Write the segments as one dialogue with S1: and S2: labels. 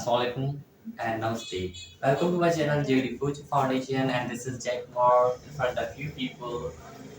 S1: Assalamualaikum and Namaste. Welcome to my channel JD Future Foundation, and this is Jack Moore in front of you people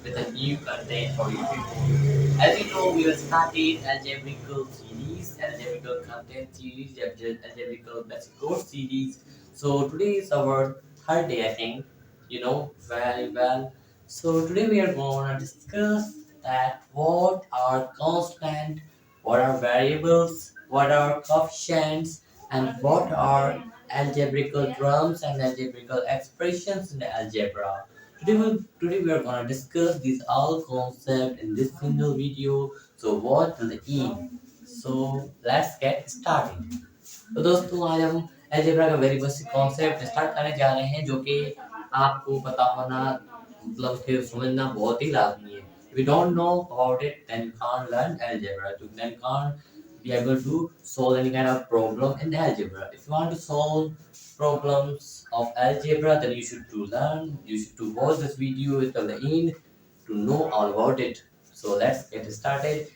S1: with a new content for you people. As you know, we have started algebraical series, algebraical content series, algebraical basic course series. So today is our third day, I think. You know very well. So today we are going to discuss that what are constant, what are variables, what are coefficients, and what are algebraical terms and algebraical expressions in the algebra. Today we are gonna discuss these all concepts in this single video. So watch till the end. So let's get started. तो दोस्तों आज हम algebra का very basic concept start करने जा रहे हैं जो कि आपको पता होना मतलब फिर समझना बहुत ही लाजमी है. If you don't know about it, then you can't learn algebra. Then you can't be able to solve any kind of problem in algebra. If you want to solve problems of algebra, then you should to learn. You should to watch this video till the end to know all about it. So let's get started.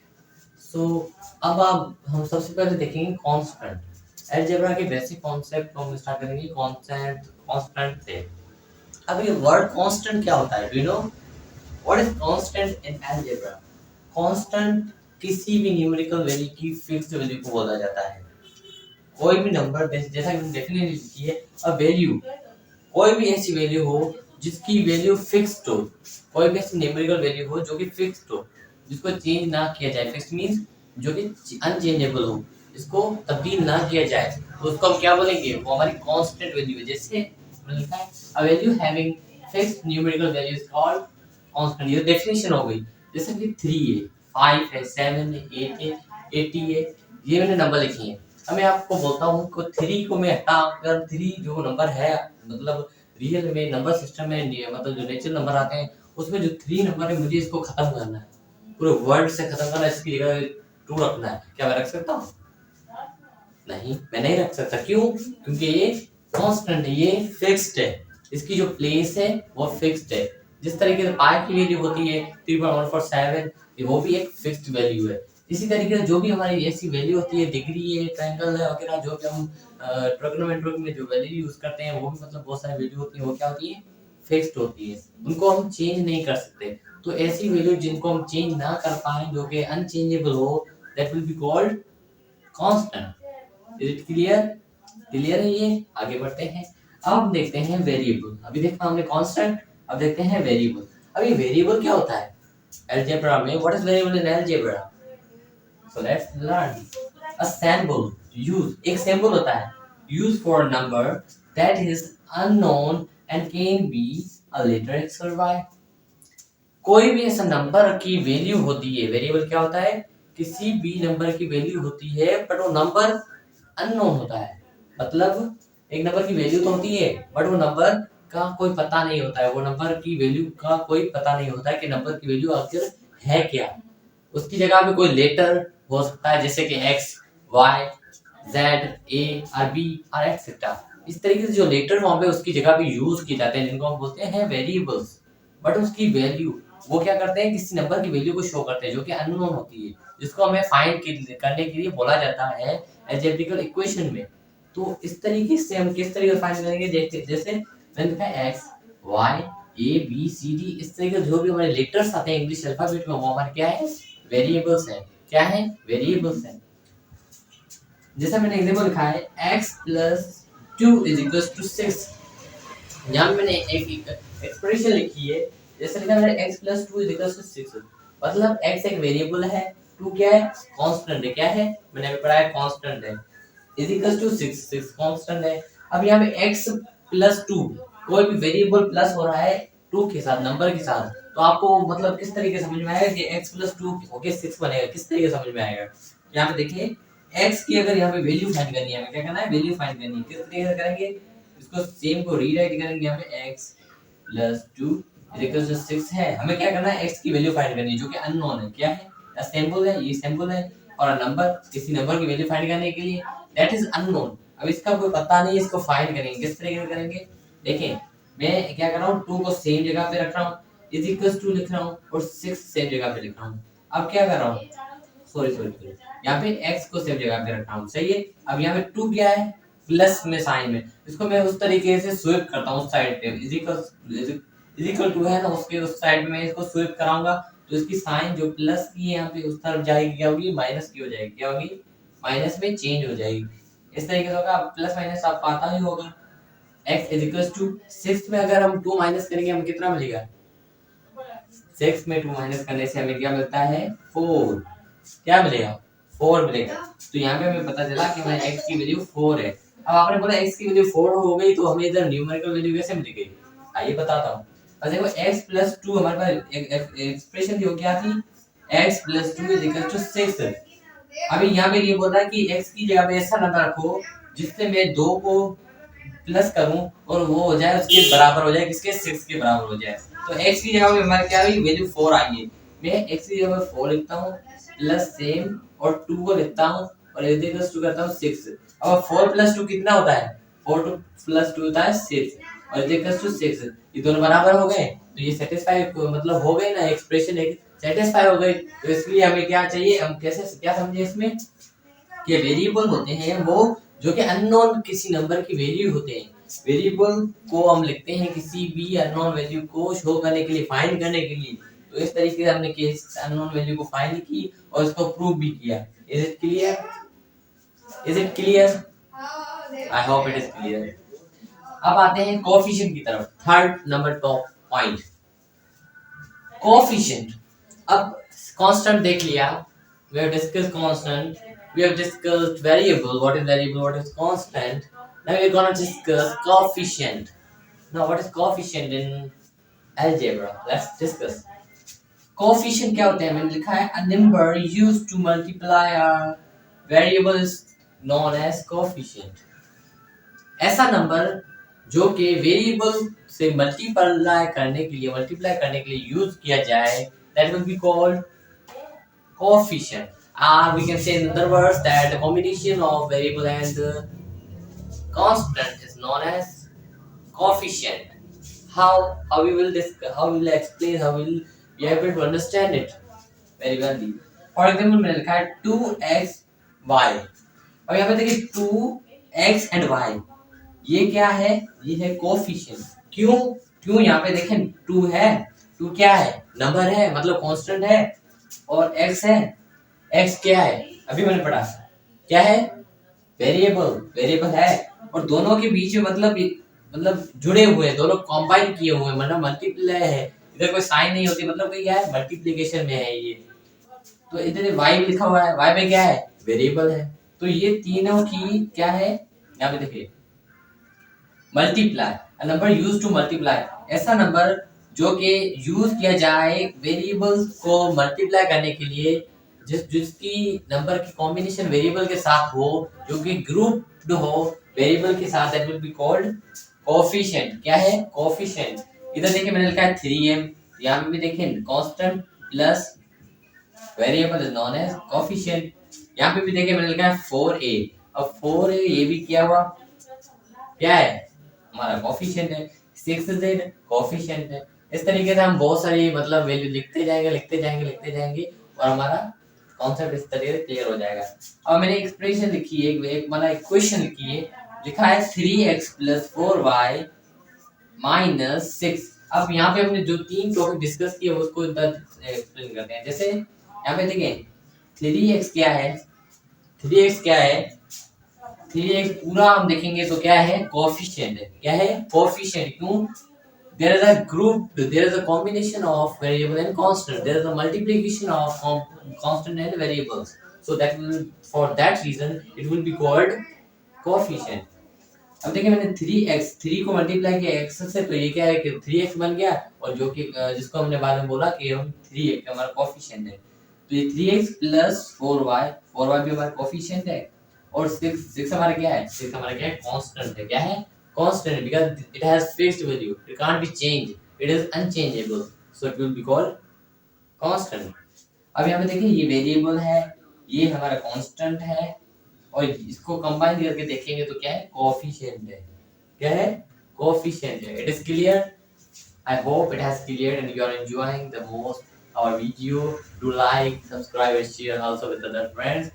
S1: So अब आप हम सबसे पहले देखेंगे constant. Algebra के basic concept को हम start करेंगे कांस्टेंट से. अब ये वर्ड कांस्टेंट क्या होता है? Do you know what is constant in algebra? Constant किसी भी न्यूमेरिकल वैल्यू की फिक्स्ड वैल्यू को बोला जाता है. कोई भी नंबर जैसा कि हमने डेफिनेशन लिखी है, अ वैल्यू कोई भी ऐसी वैल्यू हो जिसकी वैल्यू फिक्स्ड हो, कोई भी ऐसी न्यूमेरिकल वैल्यू हो जो कि फिक्स्ड हो, जिसको चेंज ना किया जाए. फिक्स्ड मींस जो कि अनचेंजेबल हो, इसको तब्दील ना किया जाए, तो उसको हम क्या बोलेंगे? वो हमारी कांस्टेंट वैल्यू है. जैसे हमने लिखा है a value having fixed numerical value is called constant. ये डेफिनेशन हो गई. जैसे कि 3 है, 5 है, 7 है, 8 है, 80 है, ये मैंने नंबर लिखे हैं. अब मैं आपको बोलता हूँ कि 3 को मैं हटा कर 3 जो नंबर है मतलब रियल में नंबर सिस्टम में मतलब जो नेचुरल नंबर आते हैं उसमें जो 3 नंबर है मुझे इसको खत्म करना है, पूरे वर्ड से खत्म करना है. इसकी जगह 2 रखना है. क्या मैं रख सकता हूँ? नहीं, मैं नहीं रख सकता. क्यों? क्योंकि ये कांस्टेंट है, ये फिक्स्ड है. इसकी जो प्लेस है वो फिक्स्ड है. जिस तरीके से पाई की वैल्यू होती है 3.147, वो भी एक फिक्स्ड वैल्यू है. इसी तरीके से जो भी हमारी ऐसी वैल्यू होती है, डिग्री है, ट्रायंगल है वगैरह, जो भी हम ट्रिग्नोमेट्री में जो वैल्यू यूज करते हैं वो भी मतलब बहुत सारी वैल्यू होती है. वो क्या होती है? फिक्स्ड होती है. उनको हम चेंज नहीं कर सकते. तो ऐसी वैल्यू जिनको हम चेंज ना कर पाए, जो कि अनचेंजेबल हो, that will be called constant. Is it clear? Clear है ये? आगे बढ़ते हैं. अब हम देखते हैं वेरिएबल. अभी देखा हमने कांस्टेंट, अब देखते हैं वेरिएबल. अब ये वेरिएबल क्या होता है अलजेब्रा में? What is variable in algebra? So let's learn. A symbol use, एक सिंबल होता है use for number that is unknown and can be a letter x और वाई. कोई भी ऐसा नंबर की वैल्यू होती है. वेरिएबल क्या होता है? किसी भी नंबर की वैल्यू होती है बट वो नंबर अननोन होता है. मतलब एक नंबर की वैल्यू तो होती है बट वो नंबर का कोई पता नहीं होता है. वो नंबर की वैल्यू का कोई पता नहीं होता है कि नंबर की वैल्यू आखिर है क्या. उसकी जगह पे कोई लेटर हो सकता है जैसे कि एक्स, वाई, जेड, ए और बी और एक्सेट्रा. इस तरीके से जो लेटर वहां पे उसकी जगह पे यूज किए जाते हैं जिनको हम बोलते हैं वेरिएबल्स. बट उसकी वैल्यू वो क्या करते हैं? किसी नंबर की वैल्यू को शो करते हैं जो कि अननोन होती है, जिसको हमें फाइंड करने के लिए बोला जाता है अलजेब्रिकल इक्वेशन में. तो इस तरीके से हम किस तरीके से फाइंड करेंगे? जैसे मैंने लिखा है x, y, a b c d. इस तरीके से जो भी हमारे लेटर्स आते हैं इंग्लिश अल्फाबेट में वो हमारे क्या है? वेरिएबल्स है. क्या है? वेरिएबल्स है. जैसे मैंने एग्जांपल लिखा है x plus 2 is equals to 6. यहाँ पे मैंने एक एक्सप्रेशन लिखी है. जैसे लिखा मैंने x plus 2 is equals to 6. मतलब x एक वेरिएबल है, 2 क्या है? कांस्टेंट है. क्या है? मैंने अभी पढ़ा है कांस्टेंट है. is equals to 6, 6 कांस्टेंट है. अब यहाँ पे x plus 2, कोई भी वेरिएबल प्लस हो रहा है 2 के साथ, नंबर के साथ, तो आपको मतलब किस तरीके से समझ में आएगा कि x plus 2 होके 6 बनेगा? किस तरीके से समझ में आएगा? यहाँ पे देखिए x की अगर यहाँ पे वैल्यू फाइंड करनी है, हमें क्या करना है? वैल्यू फाइंड करनी है. किस तरीके से करेंगे? इसको सेम को रीराइट करेंगे. यहाँ पे x plus 2 इक्वल टू 6 है. हमें क्या करना है? x की वैल्यू फाइंड करनी है जो कि अननोन है. क्या है? सिंबल है, ये सिंबल है. और नंबर, किसी नंबर की वैल्यू फाइंड करने के लिए दैट इज अननोन. अब इसका कोई पता नहीं है, इसको फाइंड करेंगे. किस तरीके से करेंगे? देखें मैं क्या कर रहा हूँ, 2 को सेम जगह पे रख रहा हूँ, इज इक्वल टू लिख रहा हूँ और 6 सेम जगह पे लिख रहा हूँ. अब क्या कर रहा हूँ? सॉरी, यहाँ पे x को सेम जगह पे रखा हूँ. सही है. अब यहाँ पे 2 क्या है? प्लस में साइन में, इसको मैं उस तरीके से स्विप करता हूँ उस साइड पे, इजिकल टू है ना, उसके उस साइड में मैं इसको स्विप कराऊंगा, तो इसकी साइन जो प्लस की है यहाँ पे उस तरफ जाएगी, क्या होगी, माइनस की हो जाएगी, क्या होगी, माइनस में चेंज हो जाएगी। इस तरीके से होगा, प्लस माइनस आप पता ही होगा। x इज इक्वल टू 6 में अगर हम 2 माइनस करेंगे हमें कितना मिलेगा, 6 में 2 माइनस करने से हमें क्या मिलता है, 4, क्या मिलेगा, 4 मिलेगा। तो यहाँ पे हमें पता चला कि हमारे x की वैल्यू 4 है। अब आपने बोला x की वैल्यू 4 हो गई तो हमें इधर न्यूमेरिकल वैल्यू कैसे मिल गई, आइए बताता हूँ। अब देखो x प्लस 2 हमारे पास एक्सप्रेशन जो क्या थी, x plus 2 is equal to 6। अभी यहाँ पे ये बोल रहा है कि x की जगह पे ऐसा नंबर रखो जिससे मैं 2 को प्लस करूं और वो हो जाए उसके बराबर हो जाए, किसके, 6 के बराबर हो जाए। तो x की जगह पे हमारे क्या आई, वैल्यू 4 आई है। मैं x की जगह पे 4 लिखता हूँ प्लस सेम और 2 को लिखता हूँ और इज इक्वल टू करता हूँ 6। अब 4 प्लस 2 कितना होता है, 4 प्लस 2 होता है 6 और इज इक्वल टू 6, ये दोनों बराबर हो गए, तो ये सेटिस्फाई मतलब हो गए ना, एक्सप्रेशन एक सेटिस्फाई हो गई। तो इसलिए हमें क्या चाहिए, हम कैसे क्या समझे इसमें, कि वेरिएबल होते हैं वो जो कि अननोन किसी नंबर की वैल्यू होते हैं। वेरिएबल को हम लिखते हैं किसी भी अननोन वैल्यू को शो करने के लिए, फाइंड करने के लिए। तो इस तरीके से हमने केस अननोन वैल्यू को फाइंड की और इसको प्रूव भी किया। Is it clear, is it clear, I hope it is clear. अब आते हैं कोएफिशिएंट की तरफ, third number top point, coefficient. अब कांस्टेंट देख लिया, we have discussed constant, we have discussed variable, what is variable, what is constant. Now we're gonna discuss coefficient. Now what is coefficient in algebra, let's discuss. Coefficient क्या होते हैं, मैंने लिखा है a number used to multiply a variable is known as coefficient. ऐसा number जो कि variable से मल्टीप्लाई करने के लिए यूज किया जाए, that will be called coefficient. Or we can say in other words that the combination of variable and constant is known as coefficient. How we will discuss, how we will explain, how we will be able to understand it very well. For example मैंने लिखा है 2xy, और यहाँ पे देखिए 2x and y, ये क्या है, ये है कोएफिशिएंट। क्यों, क्यों यहाँ पे देखें 2 है, 2 क्या है, नंबर है, मतलब कांस्टेंट है, और x है, x क्या है, अभी मैंने पढ़ा क्या है, वेरिएबल, वेरिएबल है, और दोनों के बीच में मतलब जुड़े हुए हैं, दोनों कंबाइन किए हुए हैं, मतलब मल्टीप्लाई है, इधर कोई साइन नहीं होती, मतलब कोई क्या है, मल्टीप्लिकेशन में है ये। तो इधर y लिखा हुआ है, y में क्या है, वेरिएबल है। तो ये तीनों की क्या है, यहाँ पे देखिए multiply, a number used to multiply, ऐसा नंबर जो कि यूज किया जाए वेरिएबल्स को मल्टीप्लाई करने के लिए, जिसकी नंबर की कॉम्बिनेशन वेरिएबल के साथ हो, जो कि ग्रुप्ड हो वेरिएबल के साथ, that will be called coefficient. क्या है, कोएफिशिएंट। इधर देखिए मैंने लिखा है 3m, यहाँ पे भी देखिए constant plus variable is known as coefficient. यहाँ पे भी देखिए मैंने लिखा है 4a, अब 4a ये भी क्या हुआ, क्या है, हमारा कोएफिशिएंट है। 6z कोएफिशिएंट है। इस तरीके से हम बहुत सारी मतलब वैल्यू लिखते जाएंगे और हमारा कॉन्सेप्ट इस तरीके से क्लियर हो जाएगा। अब मैंने एक्सप्रेशन लिखी है, एक मतलब इक्वेशन लिखी है, लिखा है 3x + 4y - 6। अब यहाँ पे हमने जो 3 टॉपिक डिस्कस किए उसको एक्सप्लेन करते हैं। जैसे यहाँ पे देखें 3x क्या है, 3x क्या है, 3x पूरा हम देखेंगे तो क्या है, कोएफिशिएंट है। क्या है, कोएफिशिएंट। क्यों, there is a group, there is a combination of variable and constant, there is a multiplication of constant and variables, so that will, for that reason it will be called coefficient. अब देखिए मैंने 3x 3 को multiply किया x से, तो ये क्या है कि 3x बन गया, और जो कि जिसको हमने बाद में बोला कि हम 3x हमारा कोएफिशिएंट है, तो ये 3x + 4y भी हमारा कोएफिशिएंट है, और 6 हमारा क्या है, 6 हमारा क्या है, कांस्टेंट है। क्या है, constant, because it has fixed value, it can't be changed, it is unchangeable, so it will be called constant. अब यहाँ पे देखिए ये वेरिएबल है, ये हमारा कांस्टेंट है, और इसको कंबाइन करके देखेंगे तो क्या है, कोएफिशिएंट है। क्या है, कोएफिशिएंट है। It is clear, I hope it has cleared and you are enjoying the most our video. Do like, subscribe and share also with other friends.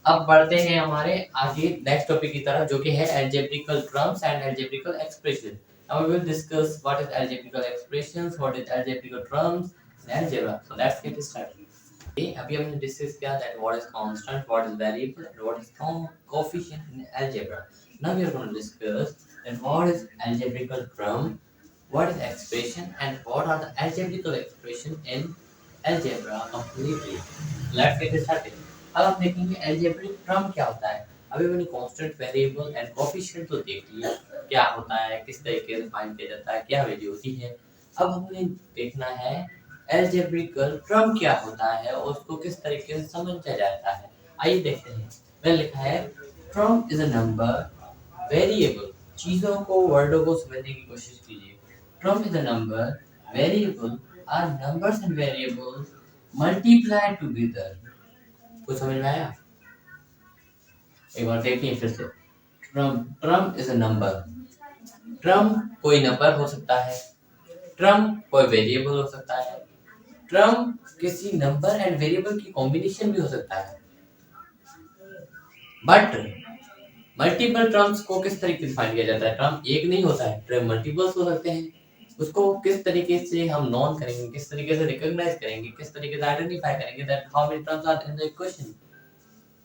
S1: अब बढ़ते हैं हमारे आगे नेक्स्ट टॉपिक की तरफ, जो कि है algebraical terms and algebraical expression. Now we will discuss what is algebraical expressions, what is algebraical terms in algebra. So let's get started. Okay, अभी हमने डिस्कस किया that what is constant, what is variable, and what is coefficient in algebra. Now we are going to discuss then what is algebraical term, what is expression, and what are the algebraical expression in algebra completely. Let's get started. अब हम देखेंगे algebraic term क्या होता है. अभी मैंने constant, variable and coefficient तो देख लिया क्या होता है, किस तरीके से फाइंड किया जाता है, क्या वैल्यू होती है. अब हमें देखना है algebraical term क्या होता है और उसको किस तरीके से समझा जाता है. आइए देखते हैं. मैंने लिखा है term is a number, variable. चीजों को, वर्डों को समझने की कोशिश कीजिए. Term is a number, variable are numbers and variables multiplied together. कुछ समझ में आया? एक बार देखिए फिर से. Term is a number. Term कोई नंबर हो सकता है. Term कोई वेरिएबल हो सकता है. Term किसी नंबर एंड वेरिएबल की कॉम्बिनेशन भी हो सकता है. बट मल्टीपल टर्म्स को किस तरीके से डिफाइन किया जाता है? टर्म एक नहीं होता है, टर्म मल्टीपल्स हो सकते हैं. उसको किस तरीके से हम नॉन करेंगे, किस तरीके से रिकॉग्नाइज करेंगे, किस तरीके से आइडेंटिफाई करेंगे that how many terms are in the equation.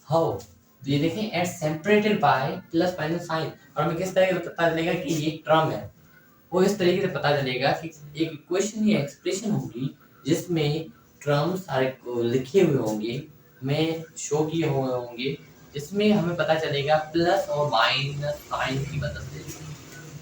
S1: How? तो ये देखें at separated by plus minus sign. और हमें किस तरीके से पता चलेगा कि ये टर्म है? वो इस तरीके से पता चलेगा कि एक इक्वेशन या एक्सप्रेशन होगी जिसमें टर्म्स लिखे हुए होंगे, हमें शो किए हुए होंगे, जिसमें हमें पता चलेगा प्लस और माइनस साइन की मदद से.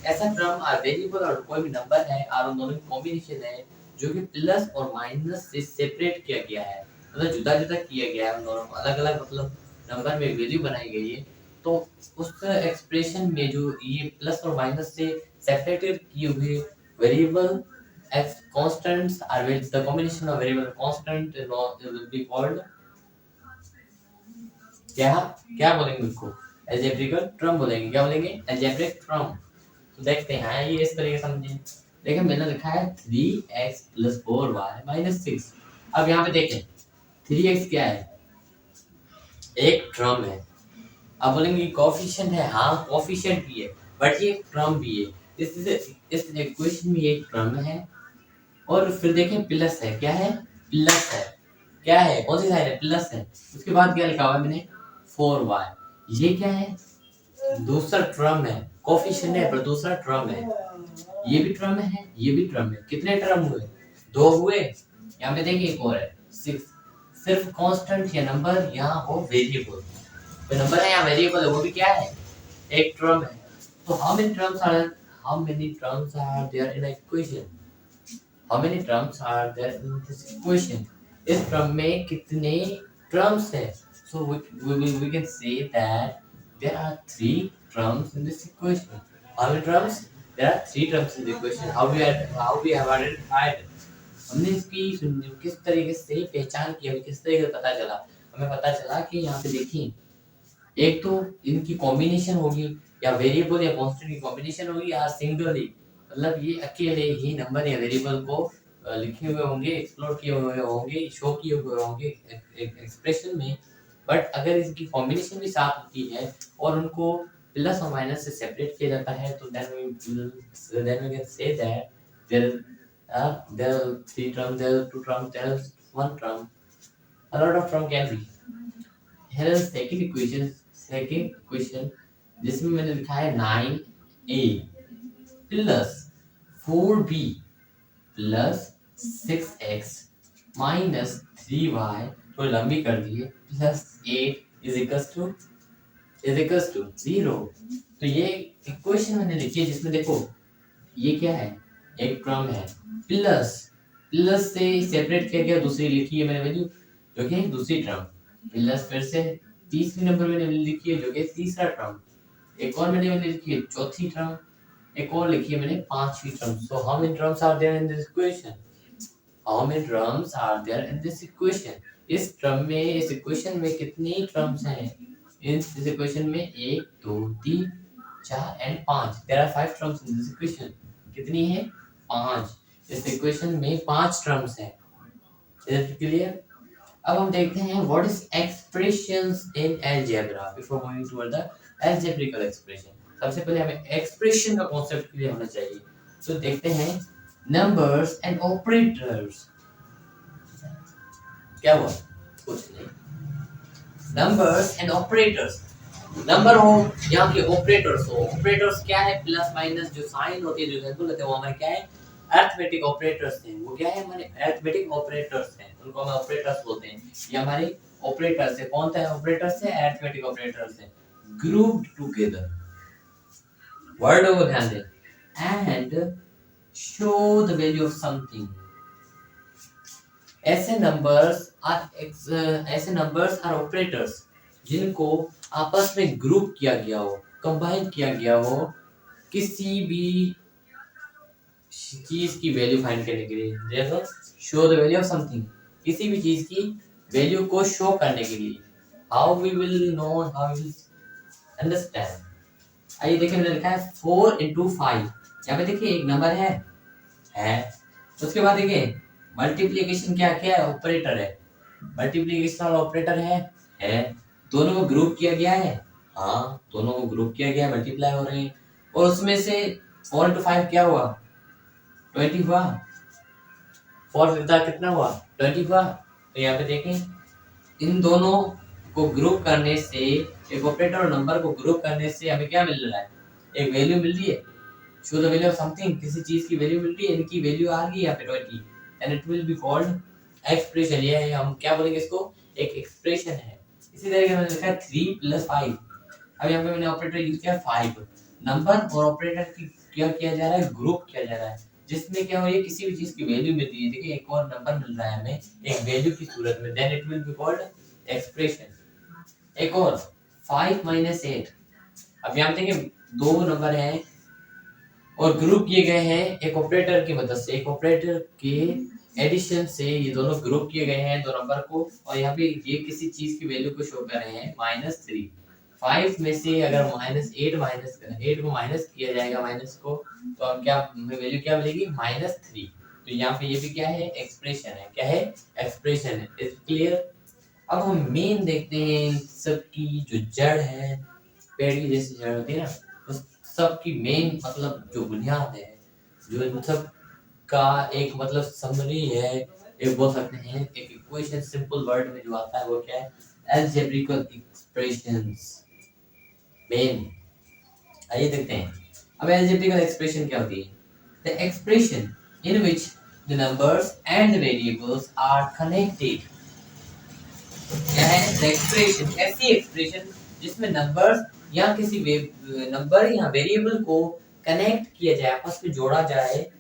S1: ऐसा टर्म वेरिएबल और कोई भी नंबर है और उन दोनों की कॉम्बिनेशन है जो कि प्लस और माइनस से सेपरेट किया गया है, मतलब जुदा जुदा किया गया है. उन दोनों को अलग अलग मतलब नंबर में वैल्यू बनाई गई है. तो उस एक्सप्रेशन में जो ये प्लस और माइनस से सेपरेटेड किए हुए variable as constants are with the combination of variable constant will be called क्या क्या बोलेंगे उसको? algebraical term बोलेंगे. क्या बोलेंगे? algebraic term. तो देखते हैं. हाँ, ये इस तरीके समझिए. देखिए मैंने लिखा है 3x + 4y - 6. अब यहाँ पे देखें 3x क्या है? एक टर्म है. अब बोलेंगे कोएफिशिएंट है. हाँ कोएफिशिएंट भी है बट ये टर्म भी है. इस इक्वेशन में एक टर्म है और फिर देखें प्लस है. क्या है? प्लस है. क्या है? कौन सी साइड है? प्लस है. उसके बाद क्या लिखा हुआ है मैंने? 4y. ये क्या है? दूसरा टर्म है. कोएफिशिएंट है पर दूसरा टर्म है. ये भी टर्म है, ये भी टर्म है. कितने टर्म हुए? 2 हुए. यहाँ पे देखिए एक और है 6. सिर्फ कांस्टेंट या नंबर यहाँ हो वेरिएबल. तो नंबर है या वेरिएबल है वो भी क्या है? एक टर्म है. तो how many terms are there in a equation? How many terms are there in this equation? इस टर्म में कितने terms हैं? So we can say that there are 3 terms in this equation. How many terms? There are 3 terms in the equation. How we have identified? हमने इसकी किस तरीके से पहचान की, हमें किस तरीके से पता चला? हमें पता चला कि यहाँ पे देखिए एक तो इनकी कॉम्बिनेशन होगी या वेरिएबल या कांस्टेंट की कॉम्बिनेशन होगी या सिंगली, मतलब ये अकेले ही नंबर या वेरिएबल को लिखे हुए होंगे, एक्सप्लोर किए हुए होंगे, शो किए हुए होंगे एक्सप्रेशन में. बट अगर इसकी कॉम्बिनेशन भी साथ होती है और उनको प्लस और माइनस से सेपरेट किया जाता है तो then we can say that there are 3 terms, there are 2 terms, there is 1 term, a lot of term can be. Here is second equation जिसमें मैंने लिखा है 9a plus 4b plus 6x minus 3y थोड़ी लंबी कर दिए plus 8 is equals to 0. तो ये इक्वेशन मैंने लिखी है जिसमें देखो ये क्या है? एक टर्म है. प्लस से सेपरेट किया गया दूसरी लिखी है मैंने वैल्यू जो कि दूसरी टर्म. प्लस फिर से तीसरी नंबर मैंने लिखी है जो कि तीसरा टर्म. एक और मैंने लिखी है चौथी टर्म. एक और लिखी है मैंने पांचवी term. So how many terms are there in this equation? How many terms are there in this equation? इस टर्म में, इस इक्वेशन में कितनी टर्म्स हैं? इस इक्वेशन में 1 2 3 4 and 5. There are 5 terms in this equation. कितनी है? 5. इस इक्वेशन में 5 टर्म्स हैं. Is it clear? अब हम देखते हैं what is expressions in algebra before moving toward the algebraic expression. सबसे पहले हमें एक्सप्रेशन का कॉन्सेप्ट क्लियर होना चाहिए। तो देखते हैं नंबर्स एंड ऑपरेटर्स। क्या हुआ? कुछ नहीं। नंबर्स एंड ऑपरेटर्स, नंबर हो यहाँ के ऑपरेटर्स हो। ऑपरेटर्स क्या है? प्लस माइनस जो साइन होती है, जो सिंबल होते हैं, वो हमारे क्या है? अरिथमेटिक ऑपरेटर्स हैं। वो क्या है? हमारे अरिथमेटिक ऑपरेटर्स हैं, उनको हम ऑपरेटर्स बोलते हैं। ये हमारे ऑपरेटर्स है। कौन सा ऑपरेटर्स है? अरिथमेटिक ऑपरेटर्स है, ग्रुप्ड टुगेदर। वर्ड को ध्यान दें। And show the value of something. ऐसे नंबर्स आर ऑपरेटर्स जिनको आपस में ग्रुप किया गया हो, कंबाइन किया गया हो किसी भी चीज की वैल्यू फाइंड करने के लिए। जैसे show the value of something, किसी भी चीज की वैल्यू को शो करने के लिए। How we will know, how we will understand. आइए देखिए, मैंने लिखा है 4 into 5। यहाँ पे देखिए एक नंबर है। उसके बाद देखिए मल्टीप्लिकेशन क्या क्या है? ऑपरेटर है। मल्टीप्लिकेशन वाला ऑपरेटर है। दोनों को ग्रुप किया गया है। हाँ, दोनों को ग्रुप किया गया है, मल्टीप्लाई हो रहे हैं। और उसमें से 4 into 5 क्या हुआ? 20 हुआ। 4 कितना हुआ? 20 हुआ। तो यहाँ पे देखें, इन दोनों को ग्रुप करने से, एक ऑपरेटर और नंबर को ग्रुप करने से हमें क्या मिल रहा है? एक वैल्यू मिल रही है। Show the value of something, किसी चीज की वैल्यू मिल रही है, इनकी वैल्यू आ गई यहाँ पे 20, and it will be called expression. ये है, हम क्या बोलेंगे इसको? एक एक्सप्रेशन है। इसी तरीके से मैंने लिखा है 3 + 5। अब यहाँ पे मैंने ऑपरेटर यूज किया 5। नंबर और ऑपरेटर की क्या किया जा रहा है? ग्रुप किया जा रहा है, जिसमें क्या हो रही है? किसी भी चीज की वैल्यू मिल रही है। देखिए एक और नंबर मिल रहा है हमें एक वैल्यू की सूरत में, then it will be called expression. एक और 5 - 8। अब यहाँ पे देखिए दो नंबर हैं और ग्रुप किए गए हैं एक ऑपरेटर की मदद से। एक ऑपरेटर के एडिशन से ये दोनों ग्रुप किए गए हैं, दो नंबर को। और यहाँ पे ये किसी चीज की वैल्यू को शो कर रहे हैं -3। 5 में से अगर -8 को माइनस किया जाएगा, माइनस को, तो हम क्या, हमें वैल्यू क्या मिलेगी? -3। तो यहाँ पे ये भी क्या है? एक्सप्रेशन है। क्या है? एक्सप्रेशन है। Is clear? अब हम मेन देखते हैं सबकी जो जड़ है, पेड़ की जैसी जड़ होती है ना, उस सबकी मेन मतलब जो बुनियाद है, जो इन सब का एक मतलब समरी है, एक बोल सकते हैं एक इक्वेशन, सिंपल वर्ड में जो आता है वो क्या है? अलजेब्रिकल एक्सप्रेशंस मेन। आइए देखते हैं अब अलजेब्रिकल एक्सप्रेशन क्या होती है। The expression in which the numbers and variables are connected. क्या है? द एक्सप्रेशन, ऐसी एक्सप्रेशन जिसमें नंबर्स या किसी नंबर या वेरिएबल को कनेक्ट किया जाए, आपस में जोड़ा जाए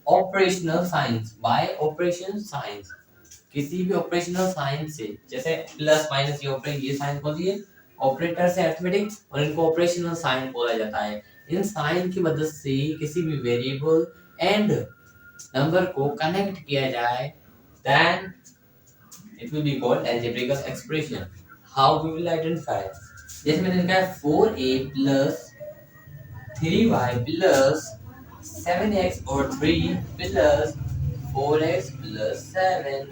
S1: operational science, bye operation science, किसी भी ऑपरेशनल साइंस से। जैसे प्लस माइनस, ये साइंस बोलती है ऑपरेटर से अरिथमेटिक, और इनको ऑपरेशनल साइन बोला जाता है। इन साइन की मदद से किसी भी वेरिएबल एंड नंबर को कनेक्ट किया जाए, then it will be called algebraical expression. How we will identify? जैसे मैंने लिखा है 4a plus 3y plus 7x और 3 plus 4x plus 7।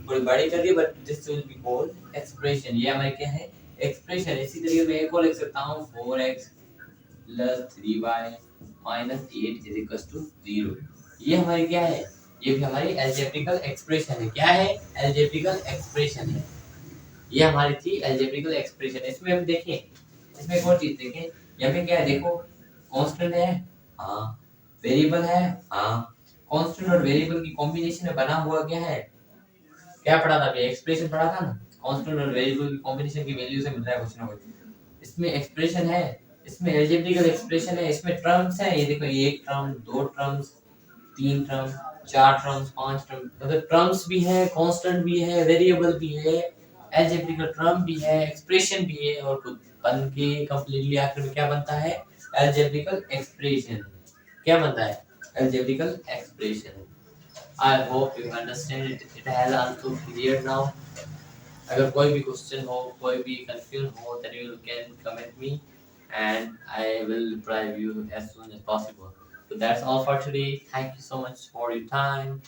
S1: थोड़ी बड़ी कर दी, but this will be called expression। ये हमारे क्या है? expression। इसी तरीके मैं एक और लिख सकता हूँ 4x plus 3y minus 8 is equals to 0। ये हमारी क्या है? ये भी हमारी एल्जेब्रिकल एक्सप्रेशन है। क्या है? एल्जेब्रिकल एक्सप्रेशन है। ये हमारी थी एल्जेब्रिकल एक्सप्रेशन। इसमें हम देखें, इसमें एक और चीज देखें, यहाँ पे क्या है? देखो कांस्टेंट है, हाँ। वेरिएबल है, हाँ। कांस्टेंट और वेरिएबल की कॉम्बिनेशन में बना हुआ क्या है? क्या पढ़ा था? एक्सप्रेशन पढ़ा था ना। कांस्टेंट और वेरिएबल की कॉम्बिनेशन की वैल्यू से मिल रहा है कुछ ना कुछ। इसमें एक्सप्रेशन है, इसमें एल्जेब्रिकल एक्सप्रेशन है, इसमें टर्म्स है। ये देखो, एक टर्म, दो टर्म्स, 3 टर्म, 4 टर्म्स, 5 टर्म, मतलब टर्म्स भी है, कांस्टेंट भी है, वेरिएबल भी है, एल्जेब्रिकल टर्म भी है, एक्सप्रेशन भी है, और कुछ बन के कंप्लीटली आखिर में क्या बनता है? Algebraical expression. क्या बनता है? Algebraical expression. I hope you understand it, it has also clear now. अगर कोई भी क्वेश्चन हो, कोई भी कंफ्यूजन हो, then you can comment me and I will reply you as soon as possible. So that's all for today. Thank you so much for your time.